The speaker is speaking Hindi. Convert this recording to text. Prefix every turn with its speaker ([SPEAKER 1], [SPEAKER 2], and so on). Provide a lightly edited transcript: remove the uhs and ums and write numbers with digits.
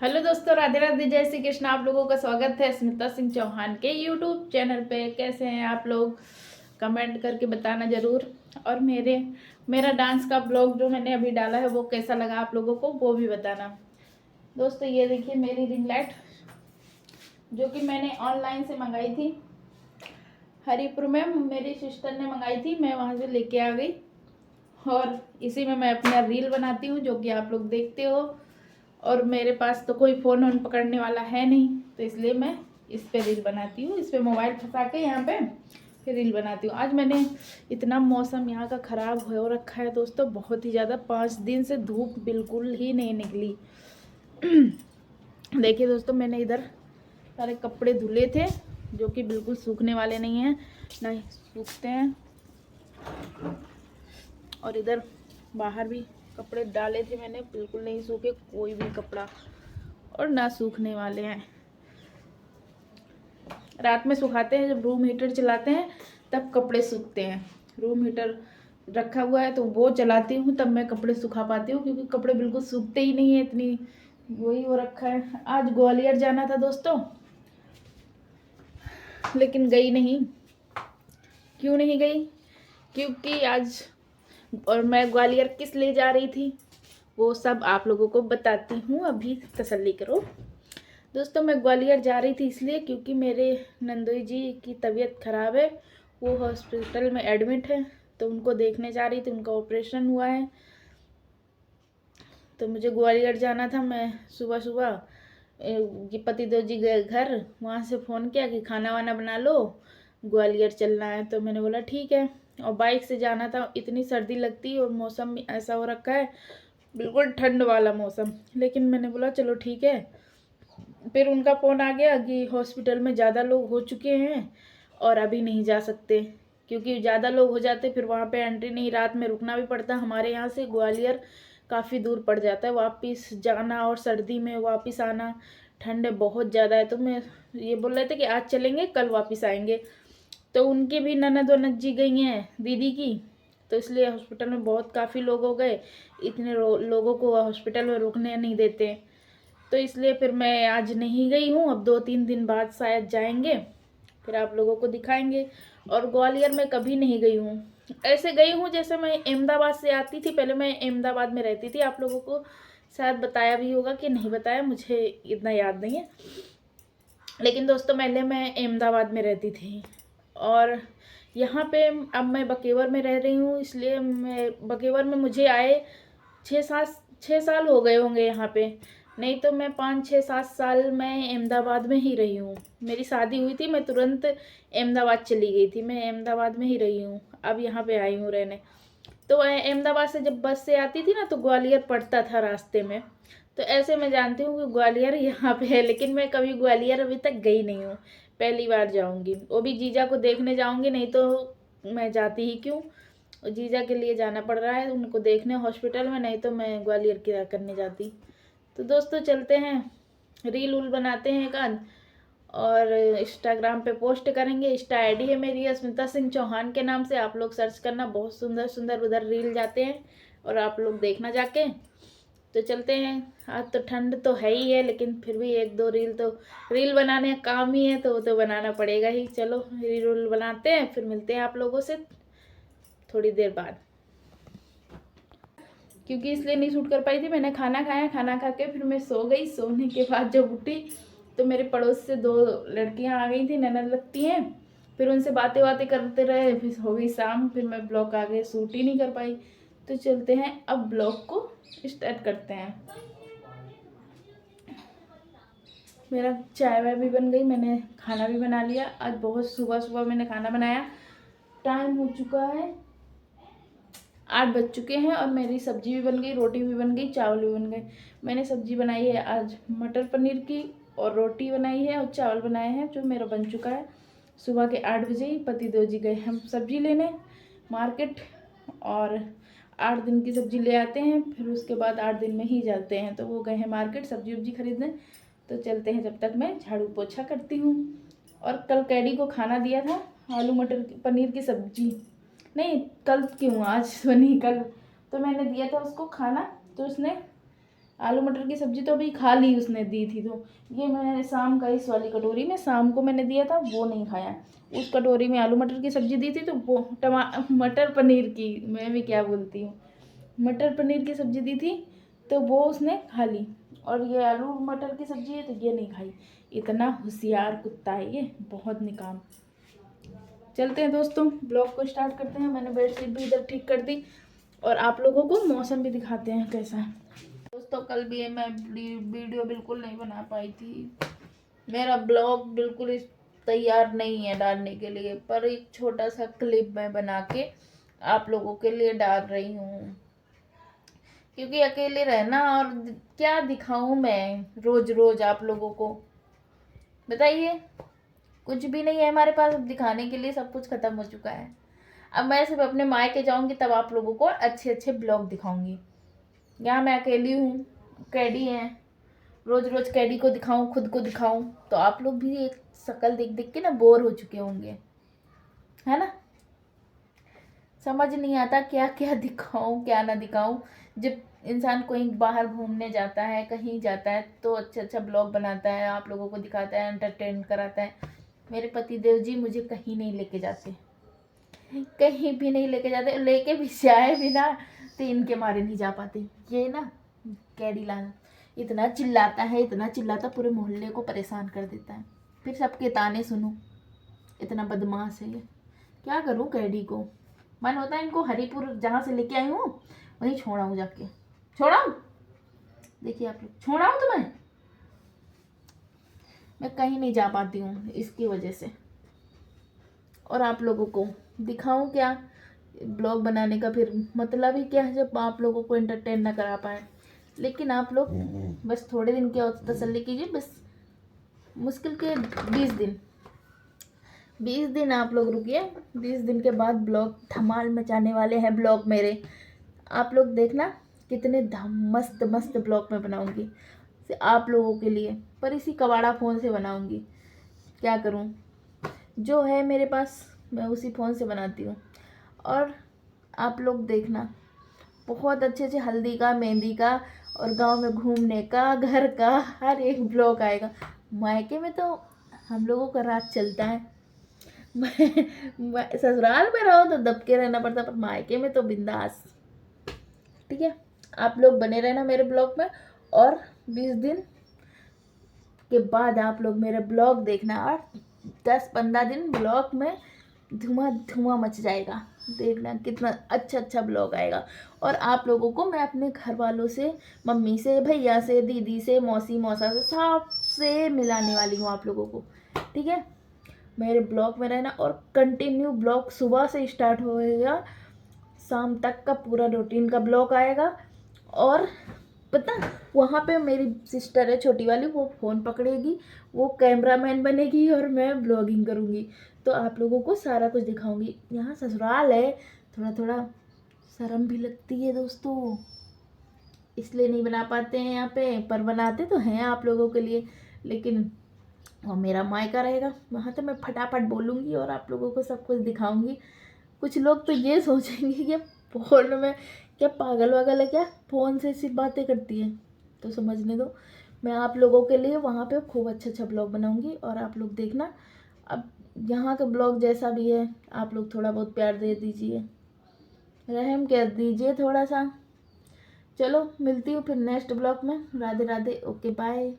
[SPEAKER 1] हेलो दोस्तों, राधे राधे, जय श्री कृष्ण। आप लोगों का स्वागत है स्मिता सिंह चौहान के यूट्यूब चैनल पे। कैसे हैं आप लोग? कमेंट करके बताना ज़रूर। और मेरा डांस का ब्लॉग जो मैंने अभी डाला है वो कैसा लगा आप लोगों को वो भी बताना। दोस्तों ये देखिए मेरी रिंग लाइट जो कि मैंने ऑनलाइन से मंगाई थी। हरिपुर में मेरी सिस्टर ने मंगाई थी, मैं वहाँ से लेके आ गई। और इसी में मैं अपना रील बनाती हूँ जो कि आप लोग देखते हो। और मेरे पास तो कोई फ़ोन वोन पकड़ने वाला है नहीं, तो इसलिए मैं इस पे रील बनाती हूँ। इस पे मोबाइल फंसा के यहाँ पे फिर रील बनाती हूँ। आज मैंने इतना मौसम यहाँ का ख़राब हो रखा है दोस्तों, बहुत ही ज़्यादा। 5 दिन से धूप बिल्कुल ही नहीं निकली। देखिए दोस्तों, मैंने इधर सारे कपड़े धुले थे जो कि बिल्कुल सूखने वाले नहीं हैं, नहीं सूखते हैं। और इधर बाहर भी कपड़े डाले थे मैंने, बिल्कुल नहीं सूखे कोई भी कपड़ा, और ना सूखने वाले हैं। रात में सुखाते हैं, जब रूम हीटर चलाते हैं तब कपड़े सूखते हैं। रूम हीटर रखा हुआ है तो वो चलाती हूँ तब मैं कपड़े सुखा पाती हूँ, क्योंकि कपड़े बिल्कुल सूखते ही नहीं है, इतनी वही हो रखा है। आज ग्वालियर जाना था दोस्तों, लेकिन गई नहीं। क्यों नहीं गई? क्योंकि आज, और मैं ग्वालियर किस लिए जा रही थी वो सब आप लोगों को बताती हूँ, अभी तसल्ली करो। दोस्तों मैं ग्वालियर जा रही थी इसलिए क्योंकि मेरे नंदोई जी की तबीयत ख़राब है, वो हॉस्पिटल में एडमिट है, तो उनको देखने जा रही थी। उनका ऑपरेशन हुआ है, तो मुझे ग्वालियर जाना था। मैं सुबह सुबह ये पतिदेव जी गए घर, वहाँ से फ़ोन किया कि खाना वाना बना लो, ग्वालियर चलना है। तो मैंने बोला ठीक है, और बाइक से जाना था। इतनी सर्दी लगती और मौसम भी ऐसा हो रखा है, बिल्कुल ठंड वाला मौसम, लेकिन मैंने बोला चलो ठीक है। फिर उनका फ़ोन आ गया कि हॉस्पिटल में ज़्यादा लोग हो चुके हैं और अभी नहीं जा सकते, क्योंकि ज़्यादा लोग हो जाते फिर वहाँ पे एंट्री नहीं, रात में रुकना भी पड़ता। हमारे यहाँ से ग्वालियर काफ़ी दूर पड़ जाता है, वापस जाना और सर्दी में वापस आना, ठंड बहुत ज़्यादा है। तो मैं ये बोल रहे थे कि आज चलेंगे कल वापस आएंगे। तो उनकी भी ननद वनद जी गई हैं दीदी की, तो इसलिए हॉस्पिटल में बहुत काफ़ी लोग हो गए। इतने लोगों को हॉस्पिटल में रुकने नहीं देते, तो इसलिए फिर मैं आज नहीं गई हूँ। अब 2-3 दिन बाद शायद जाएंगे, फिर आप लोगों को दिखाएंगे। और ग्वालियर में कभी नहीं गई हूँ। ऐसे गई हूँ जैसे मैं अहमदाबाद से आती थी, पहले मैं अहमदाबाद में रहती थी। आप लोगों को शायद बताया भी होगा कि नहीं बताया, मुझे इतना याद नहीं है। लेकिन दोस्तों पहले मैं अहमदाबाद में रहती थी, और यहाँ पे अब मैं बकेवर में रह रही हूँ। इसलिए मैं बकेवर में मुझे आए 6 साल हो गए होंगे यहाँ पे। नहीं तो मैं 5-6-7 साल मैं अहमदाबाद में ही रही हूँ। मेरी शादी हुई थी, मैं तुरंत अहमदाबाद चली गई थी। मैं अहमदाबाद में ही रही हूँ, अब यहाँ पे आई हूँ रहने। तो अहमदाबाद से जब बस से आती थी ना तो ग्वालियर पड़ता था रास्ते में। तो ऐसे मैं जानती हूँ कि ग्वालियर यहाँ पे है, लेकिन मैं कभी ग्वालियर अभी तक गई नहीं हूँ। पहली बार जाऊँगी, वो भी जीजा को देखने जाऊँगी, नहीं तो मैं जाती ही क्यों। जीजा के लिए जाना पड़ रहा है उनको देखने हॉस्पिटल में, नहीं तो मैं ग्वालियर क्या करने जाती। तो दोस्तों चलते हैं, रील उल बनाते हैं एक आध, और इंस्टाग्राम पे पोस्ट करेंगे। इंस्टा आईडी है मेरी अस्मिता सिंह चौहान के नाम से, आप लोग सर्च करना, बहुत सुंदर सुंदर उधर रील जाते हैं और आप लोग देखना जाके। तो चलते हैं। आज तो ठंड तो है ही है, लेकिन फिर भी 1-2 रील तो, रील बनाने का काम ही है तो वो तो बनाना पड़ेगा ही। चलो रील बनाते हैं, फिर मिलते हैं आप लोगों से थोड़ी देर बाद। क्योंकि इसलिए नहीं शूट कर पाई थी, मैंने खाना खाया, खाना खा के फिर मैं सो गई। सोने के बाद जब उठी तो मेरे पड़ोस से 2 लड़कियां आ गई थी, ननद लगती हैं। फिर उनसे बातें बातें करते रहे, फिर हो गई शाम, फिर मैं ब्लॉग आगे शूट ही नहीं कर पाई। तो चलते हैं अब ब्लॉग को स्टार्ट करते हैं। मेरा चाय वाय भी बन गई, मैंने खाना भी बना लिया। आज बहुत सुबह सुबह मैंने खाना बनाया। टाइम हो चुका है 8 बज चुके हैं, और मेरी सब्जी भी बन गई, रोटी भी बन गई, चावल भी बन गए। मैंने सब्जी बनाई है आज मटर पनीर की, और रोटी बनाई है और चावल बनाए हैं जो मेरा बन चुका है। सुबह के 8 बजे ही पतिदेव जी गए हम सब्जी लेने मार्केट, और 8 दिन की सब्जी ले आते हैं, फिर उसके बाद 8 दिन में ही जाते हैं। तो वो गए हैं मार्केट सब्जी वब्जी खरीदने। तो चलते हैं, जब तक मैं झाड़ू पोछा करती हूँ। और कल कैडी को खाना दिया था, आलू मटर पनीर की सब्जी, नहीं कल क्यों, आज बनी कल। तो मैंने दिया था उसको खाना, तो उसने आलू मटर की सब्ज़ी तो अभी खा ली उसने दी थी, तो ये मैंने शाम का इस वाली कटोरी में शाम को मैंने दिया था, वो नहीं खाया। उस कटोरी में आलू मटर की सब्ज़ी दी थी, तो वो मटर पनीर की, मैं भी क्या बोलती हूँ, मटर पनीर की सब्ज़ी दी थी, तो वो उसने खा ली। और ये आलू मटर की सब्ज़ी है, तो ये नहीं खाई। इतना होशियार कुत्ता है ये, बहुत निकाम। चलते हैं दोस्तों, ब्लॉग को स्टार्ट करते हैं। मैंने बेडशीट भी इधर ठीक कर दी और आप लोगों को मौसम भी दिखाते हैं कैसा है। दोस्तों कल भी मैं वीडियो बिल्कुल नहीं बना पाई थी, मेरा ब्लॉग बिल्कुल तैयार नहीं है डालने के लिए, पर एक छोटा सा क्लिप मैं बना के आप लोगों के लिए डाल रही हूँ, क्योंकि अकेले रहना और क्या दिखाऊं मैं रोज रोज आप लोगों को, बताइए। कुछ भी नहीं है हमारे पास अब दिखाने के लिए, सब कुछ खत्म हो चुका है। अब मैं सिर्फ अपने मायके जाऊंगी तब आप लोगों को अच्छे अच्छे ब्लॉग दिखाऊंगी। यहाँ मैं अकेली हूँ, कैडी है, रोज रोज कैडी को दिखाऊं, खुद को दिखाऊं, तो आप लोग भी एक शक्ल देख देख के ना बोर हो चुके होंगे, है ना। समझ नहीं आता क्या क्या दिखाऊं क्या ना दिखाऊं। जब इंसान कोई बाहर घूमने जाता है, कहीं जाता है, तो अच्छा अच्छा ब्लॉग बनाता है, आप लोगों को दिखाता है, एंटरटेन कराता है। मेरे पति देव जी मुझे कहीं नहीं लेके जाते, कहीं भी नहीं लेके जाते, लेके भी जाए भी ना तो इनके मारे नहीं जा पाते। ये ना कैडी लाल इतना चिल्लाता है, इतना चिल्लाता, पूरे मोहल्ले को परेशान कर देता है। फिर सबके ताने सुनो, इतना बदमाश है ये। क्या करूं कैडी को, मन होता है इनको हरिपुर जहाँ से लेके आई हूँ वहीं छोड़ाऊँ, जाके छोड़ाऊँ। देखिए आप लोग, छोड़ाऊँ तुम्हें, मैं कहीं नहीं जा पाती हूँ इसकी वजह से। और आप लोगों को दिखाऊं क्या, ब्लॉग बनाने का फिर मतलब ही क्या है जब आप लोगों को एंटरटेन ना करा पाए। लेकिन आप लोग बस थोड़े दिन की और तसल्ली कीजिए, बस मुश्किल के 20 दिन आप लोग रुकिए। 20 दिन के बाद ब्लॉग धमाल मचाने वाले हैं ब्लॉग मेरे। आप लोग देखना कितने मस्त मस्त ब्लॉग मैं बनाऊंगी आप लोगों के लिए, पर इसी कबाड़ा फ़ोन से बनाऊंगी। क्या करूं, जो है मेरे पास मैं उसी फ़ोन से बनाती हूँ। और आप लोग देखना बहुत अच्छे अच्छे हल्दी का, मेहंदी का और गांव में घूमने का, घर का हर एक ब्लॉग आएगा। मायके में तो हम लोगों का रात चलता है, मैं ससुराल में रहो तो दबके रहना पड़ता, पर मायके में तो बिंदास। ठीक है, आप लोग बने रहना मेरे ब्लॉग में, और 20 दिन के बाद आप लोग मेरे ब्लॉग देखना, और 10-15 दिन ब्लॉग में धुआं धुआं मच जाएगा। देखना कितना अच्छा अच्छा ब्लॉग आएगा। और आप लोगों को मैं अपने घर वालों से, मम्मी से, भैया से, दीदी से, मौसी मौसा से, सबसे मिलाने वाली हूँ आप लोगों को। ठीक है, मेरे ब्लॉग में रहना, और कंटिन्यू ब्लॉग सुबह से स्टार्ट होएगा, शाम तक का पूरा रूटीन का ब्लॉग आएगा। और पता, वहाँ पे मेरी सिस्टर है छोटी वाली, वो फ़ोन पकड़ेगी, वो कैमरामैन बनेगी और मैं ब्लॉगिंग करूँगी, तो आप लोगों को सारा कुछ दिखाऊंगी। यहाँ ससुराल है, थोड़ा थोड़ा शर्म भी लगती है दोस्तों, इसलिए नहीं बना पाते हैं यहाँ पे, पर बनाते तो हैं आप लोगों के लिए। लेकिन वो मेरा मायका रहेगा, वहाँ तो मैं फटाफट बोलूँगी और आप लोगों को सब कुछ दिखाऊंगी। कुछ लोग तो ये सोचेंगे कि फ़ोन में क्या पागल वागल है क्या, फ़ोन से सिर्फ बातें करती है, तो समझने दो। मैं आप लोगों के लिए वहाँ पे खूब अच्छा अच्छा ब्लॉग बनाऊंगी, और आप लोग देखना। अब यहाँ का ब्लॉग जैसा भी है, आप लोग थोड़ा बहुत प्यार दे दीजिए, रहम कर दीजिए थोड़ा सा। चलो मिलती हूँ फिर नेक्स्ट ब्लॉग में। Radhe Radhe, okay bye.